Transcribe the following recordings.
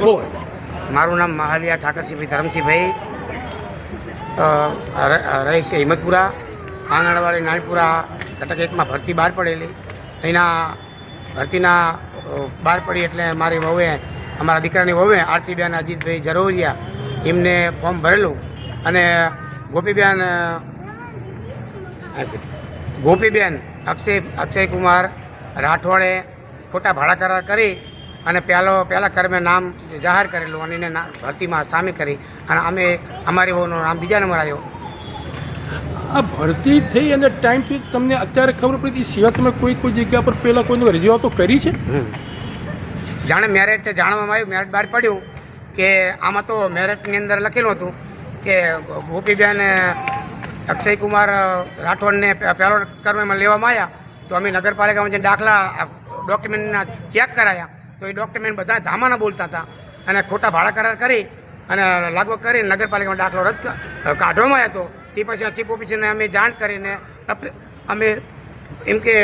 મારું નામ મહાલિયા ઠાકરસિંહભાઈ ધરમસિંહભાઈ, રહે છે હિંમતપુરા, આંગણવાડી નાનપુરા ઘટક એકમાં ભરતી બહાર પડેલી. અહીંના ભરતીના બહાર પડી એટલે મારી વહુએ, અમારા દીકરાની વહુએ આરતીબેન અજીતભાઈ જરોરિયા એમને ફોર્મ ભરેલું અને ગોપીબેન અક્ષયકુમાર રાઠોડે ખોટા ભાડા કરાર કરી અને પહેલા કર્મે નામ જાહેર કરેલું અને એને ભરતીમાં સામેલ કરી અને અમે અમારી વહુનું નામ બીજા નંબર આવ્યો. આ ભરતી થઈ અને ટાઈમથી તમને અત્યારે ખબર પડી સિવાય તમે કોઈ જગ્યા પર પહેલાં કોઈની રજૂઆતો કરી છે? જાણે મેરિટ જાણવામાં આવ્યું, મેરિટ બહાર પડ્યું કે આમાં તો મેરિટની અંદર લખેલું હતું કે ગોપીબેન અક્ષયકુમાર રાઠોડને પહેલો કર્મમાં લેવામાં આવ્યા. તો અમે નગરપાલિકામાં જે દાખલા ડોક્યુમેન્ટના ચેક કરાયા તો એ ડોક્યુમેન્ટ બધા ધામાના બોલતા હતા અને ખોટા ભાડા કરાર કરી અને લાગુ કરી નગરપાલિકામાં દાખલો રદ કાઢવામાં આવ્યો હતો. તે પછી ચીફ ઓફિસરને અમે જાણ કરીને અમે એમ કે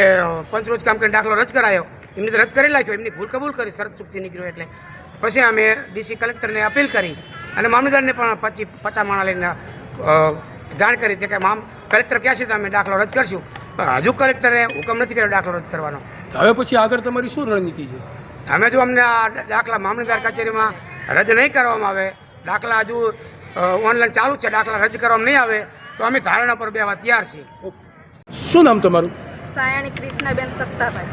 પંચરોજ કામ કરીને દાખલો રદ કરાયો. એમને તો રદ કરી નાખ્યો, એમની ભૂલ કબૂલ કરી, શરત ચૂકથી નીકળ્યો. એટલે પછી અમે ડીસી કલેક્ટરને અપીલ કરી અને મામલતદારને પણ 50 માણા લઈને જાણ કરી હતી કે કલેક્ટર કહે છે તો અમે દાખલો રદ કરશું. હજુ કલેક્ટરે હુકમ નથી કર્યો દાખલો રદ કરવાનો. હવે પછી આગળ તમારી શું રણનીતિ છે? અમે જો અમને આ દાખલા મામલતદાર કચેરીમાં રદ નહીં કરવામાં આવે, દાખલા હજુ ઓનલાઈન ચાલુ છે, દાખલા રદ કરવામાં નહીં આવે તો અમે ધારણા પર બેવા તૈયાર છીએ. શું નામ તમારું? સાયણી કૃષ્ણાબેન સત્તાભાઈ.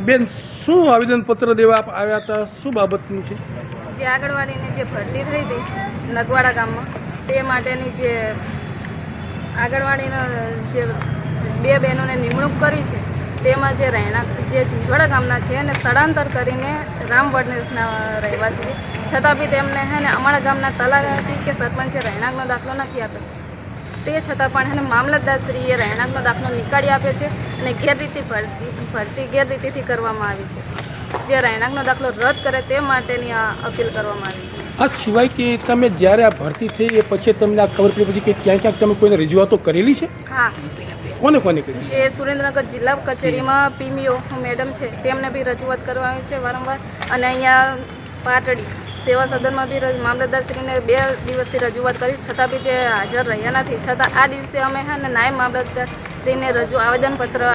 બેન, શું આવેદનપત્ર દેવા આવ્યા હતા? શું બાબતનું છે? જે આંગણવાડીની જે ભરતી થઈ હતી નગવાડા ગામમાં તે માટેની જે આંગણવાડીનો જે 2 બહેનોને નિમણૂક કરી છે તેમાં જે રહેણાંક જે ચિંચવાડા ગામના છે એને સ્થળાંતર કરીને રામવડનેસના રહેવાસી છતાં બી તેમને હે ને અમારા ગામના તલાટી કે સરપંચે રહેણાંકનો દાખલો નથી આપ્યો. તે છતાં પણ એને મામલતદારશ્રીએ રહેણાંકનો દાખલો નીકાળી આપ્યો છે અને ભરતી ગેરરીતિથી કરવામાં આવી છે. જે રહેણાંકનો દાખલો રદ કરે તે માટેની આ અપીલ કરવામાં આવી છે. આ સિવાય કે તમે જ્યારે આ ભરતી થઈ એ પછી તમને આ ખબર પડી પછી કે ક્યાંક તમે કોઈને રજૂઆતો કરેલી છે? હા. કોને કરી? જે સુરેન્દ્રનગર જિલ્લા કચેરીમાં પીમીઓ મેડમ છે તેમને બી રજૂઆત કરવા આવી છે વારંવાર, અને અહીંયા પાટડી સેવા સદનમાં બી મામલતદારશ્રીને 2 દિવસથી રજૂઆત કરી છતાં બી તે હાજર રહ્યા નથી. છતાં આ દિવસે અમે નાયબ મામલતદારશ્રીને આવેદનપત્ર